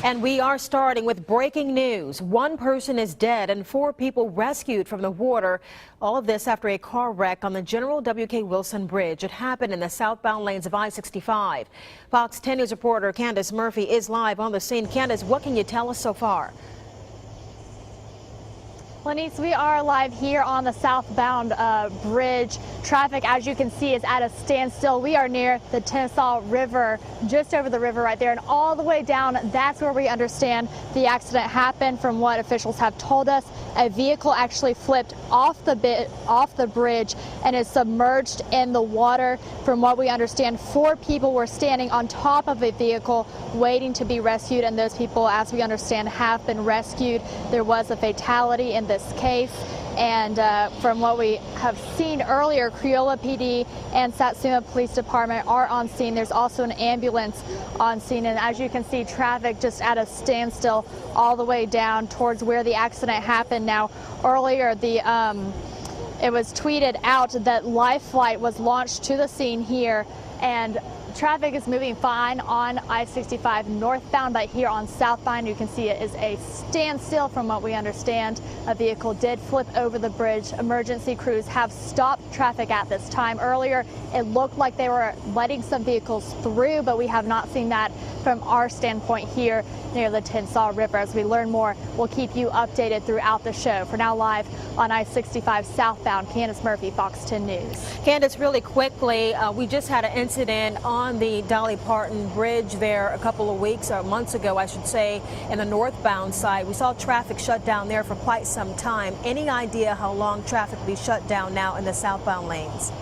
And we are starting with breaking news. One person is dead and 4 people rescued from the water. All of this after a car wreck on the General W.K. Wilson Bridge. It happened in the southbound lanes of I-65. Fox 10 News reporter Candace Murphy is live on the scene. Candace, what can you tell us so far? Lenise, we are live here on the southbound bridge. Traffic, as you can see, is at a standstill. We are near the Tennessee River, just over the river right there, and all the way down. That's where we understand the accident happened. From what officials have told us, a vehicle actually flipped off the bridge and is submerged in the water. From what we understand, 4 people were standing on top of a vehicle waiting to be rescued, and those people, as we understand, have been rescued. There was a fatality in this case, and from what we have seen earlier, Creola PD and Satsuma Police Department are on scene. There's also an ambulance on scene, and as you can see, traffic just at a standstill all the way down towards where the accident happened. Now, earlier it was tweeted out that Life Flight was launched to the scene here, and traffic is moving fine on I-65 northbound, but here on southbound you can see it is a standstill. From what we understand, a vehicle did flip over the bridge. Emergency crews have stopped traffic at this time. Earlier it looked like they were letting some vehicles through, but we have not seen that from our standpoint here near the Tennessee River. As we learn more, we'll keep you updated throughout the show. For now, live on I-65 southbound, Candace Murphy, Fox 10 News. Candace, really quickly, we just had an incident on the Dolly Parton Bridge there a couple of weeks or months ago, I should say, in the northbound side. We saw traffic shut down there for quite some time. Any idea how long traffic will be shut down now in the southbound lanes?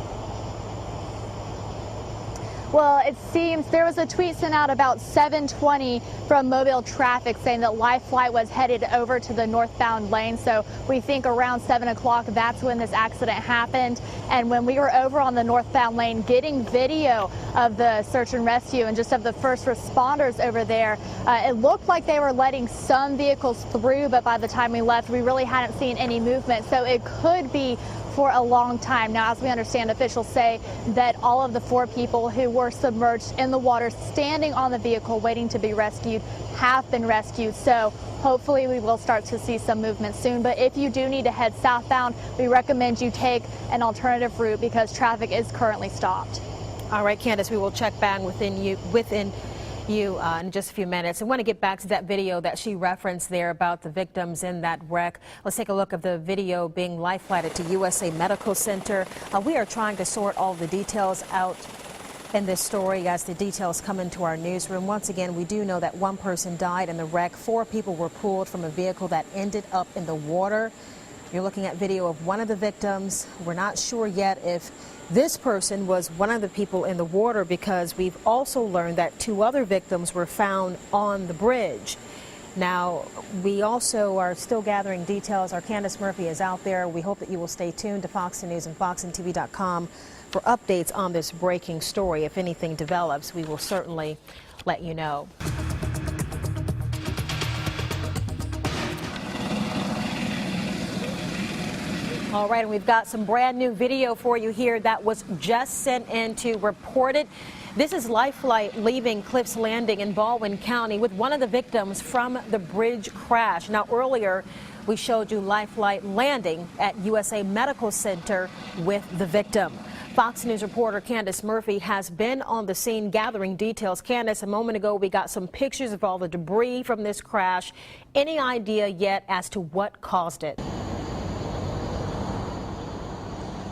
Well, it seems there was a tweet sent out about 7:20 from Mobile Traffic saying that Life Flight was headed over to the northbound lane. So we think around 7 o'clock, that's when this accident happened. And when we were over on the northbound lane getting video of the search and rescue and just of the first responders over there, it looked like they were letting some vehicles through, but by the time we left, we really hadn't seen any movement. So it could be for a long time. Now, as we understand, officials say that all of the 4 people who were submerged in the water standing on the vehicle waiting to be rescued have been rescued. So hopefully we will start to see some movement soon. But if you do need to head southbound, we recommend you take an alternative route because traffic is currently stopped. All right, Candace, we will check back within you in just a few minutes. I want to get back to that video that she referenced there about the victims in that wreck. Let's take a look at the video being life flighted to USA Medical Center. We are trying to sort all the details out in this story as the details come into our newsroom. Once again, we do know that 1 person died in the wreck. 4 people were pulled from a vehicle that ended up in the water. You're looking at video of one of the victims. We're not sure yet if this person was one of the people in the water, because we've also learned that 2 other victims were found on the bridge. Now, we also are still gathering details. Our Candace Murphy is out there. We hope that you will stay tuned to Fox News and FoxNTV.com for updates on this breaking story. If anything develops, we will certainly let you know. All right, and we've got some brand new video for you here that was just sent in to report it. This is Life Flight leaving Cliffs Landing in Baldwin County with one of the victims from the bridge crash. Now, earlier we showed you Life Flight landing at USA Medical Center with the victim. Fox News reporter Candace Murphy has been on the scene gathering details. Candace, a moment ago we got some pictures of all the debris from this crash. Any idea yet as to what caused it?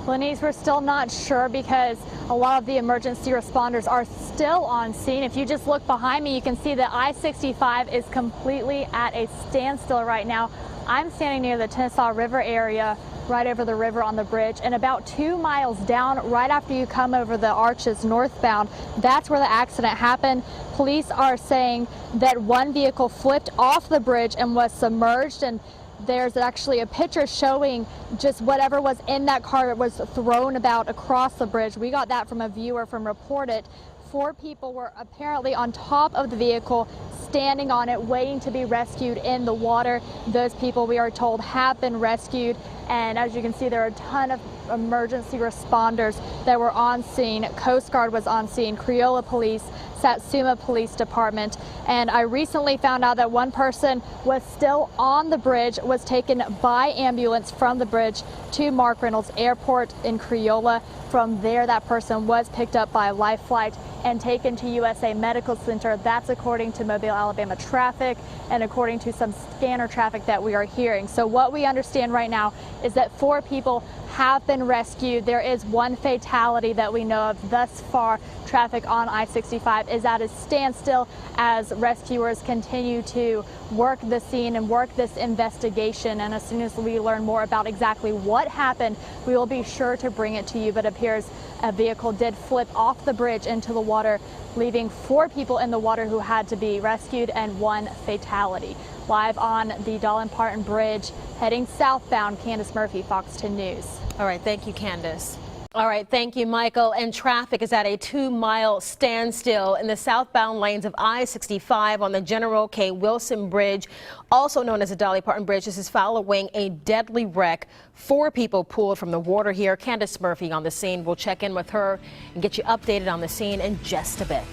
Lenise, we're still not sure because a lot of the emergency responders are still on scene. If you just look behind me, you can see that I-65 is completely at a standstill right now. I'm standing near the Tennessee River area, right over the river on the bridge, and about 2 miles down, right after you come over the arches northbound, that's where the accident happened. Police are saying that 1 vehicle flipped off the bridge and was submerged, and there's actually a picture showing just whatever was in that car that was thrown about across the bridge. We got that from a viewer from Report It. 4 people were apparently on top of the vehicle, standing on it, waiting to be rescued in the water. Those people, we are told, have been rescued. And as you can see, there are a ton of emergency responders that were on scene. Coast Guard was on scene, Criolla Police, Satsuma Police Department, and I recently found out that one person was still on the bridge, was taken by ambulance from the bridge to Mark Reynolds Airport in Criolla. From there, that person was picked up by Life Flight and taken to USA Medical Center. That's according to Mobile, Alabama traffic and according to some scanner traffic that we are hearing. So what we understand right now is that 4 people have been rescued. There is one fatality that we know of thus far. Traffic on I-65 is at a standstill as rescuers continue to work the scene and work this investigation. And as soon as we learn more about exactly what happened, we will be sure to bring it to you. But it appears a vehicle did flip off the bridge into the water, leaving 4 people in the water who had to be rescued and 1 fatality. Live on the Dallin Parton Bridge, heading southbound, Candace Murphy, Fox 10 News. All right, thank you, Candace. All right, thank you, Michael. And traffic is at a 2-mile standstill in the southbound lanes of I-65 on the General K. Wilson Bridge, also known as the Dolly Parton Bridge. This is following a deadly wreck. 4 people pulled from the water here. Candace Murphy on the scene. We'll check in with her and get you updated on the scene in just a bit.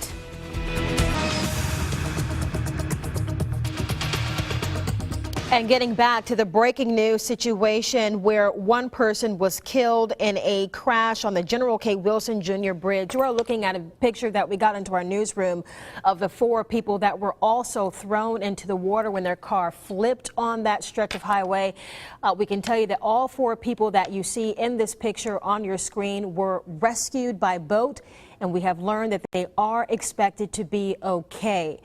And getting back to the breaking news situation where one person was killed in a crash on the General K. Wilson Jr. Bridge. We're looking at a picture that we got into our newsroom of the 4 people that were also thrown into the water when their car flipped on that stretch of highway. We can tell you that all 4 people that you see in this picture on your screen were rescued by boat, and we have learned that they are expected to be okay.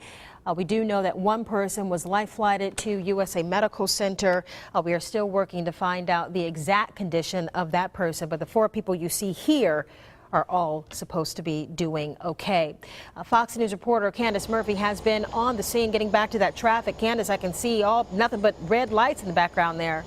We do know that one person was life-flighted to USA Medical Center. We are still working to find out the exact condition of that person, but the 4 people you see here are all supposed to be doing okay. Fox News reporter Candace Murphy has been on the scene. Getting back to that traffic, Candace, I can see nothing but red lights in the background there.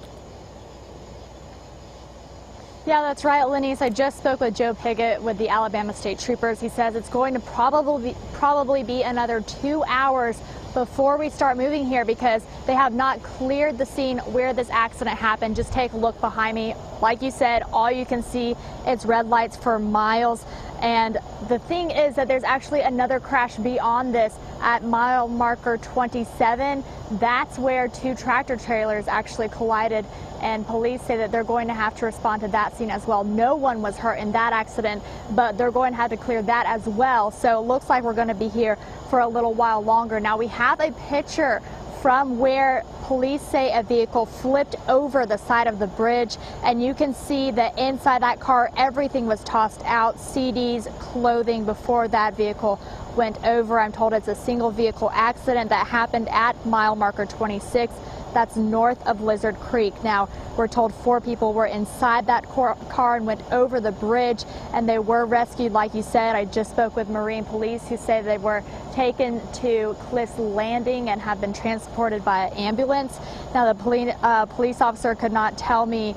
Yeah, that's right, Lenise. I just spoke with Joe Piggott with the Alabama State Troopers. He says it's going to probably be another 2 hours before we start moving here because they have not cleared the scene where this accident happened. Just take a look behind me. Like you said, all you can see is red lights for miles. And the thing is that there's actually another crash beyond this at mile marker 27. That's where 2 tractor trailers actually collided, and police say that they're going to have to respond to that scene as well. No one was hurt in that accident, but they're going to have to clear that as well. So it looks like we're going to be here for a little while longer. Now we have a picture from where police say a vehicle flipped over the side of the bridge, and you can see that inside that car everything was tossed out, CDs, clothing, before that vehicle went over. I'm told it's a single vehicle accident that happened at mile marker 26. That's north of Lizard Creek. Now, we're told 4 people were inside that car and went over the bridge, and they were rescued. Like you said, I just spoke with Marine Police who say they were taken to Cliffs Landing and have been transported by ambulance. Now, the police officer could not tell me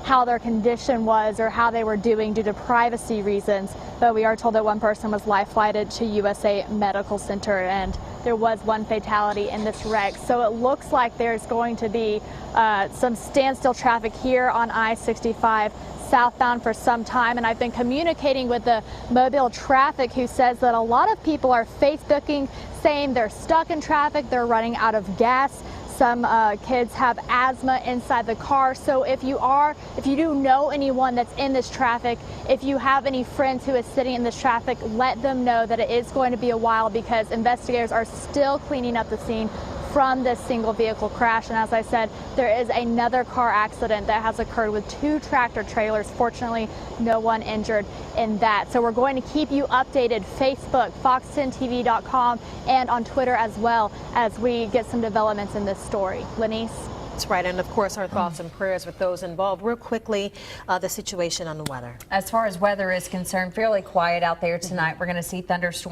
how their condition was or how they were doing due to privacy reasons, but we are told that one person was life-flighted to USA Medical Center, and there was 1 fatality in this wreck. So it looks like there's going to be some standstill traffic here on I-65 southbound for some time, and I've been communicating with the Mobile traffic, who says that a lot of people are Facebooking saying they're stuck in traffic, they're running out of gas. Some kids have asthma inside the car. So if you do know anyone that's in this traffic, if you have any friends who is sitting in this traffic, let them know that it is going to be a while because investigators are still cleaning up the scene from this single vehicle crash. And as I said, there is another car accident that has occurred with 2 tractor trailers. Fortunately, no one injured in that. So we're going to keep you updated. Facebook, fox10tv.com, and on Twitter as well as we get some developments in this story. Lenise? That's right, and of course our thoughts and prayers with those involved. Real quickly, the situation on the weather. As far as weather is concerned, fairly quiet out there tonight. We're going to see thunderstorms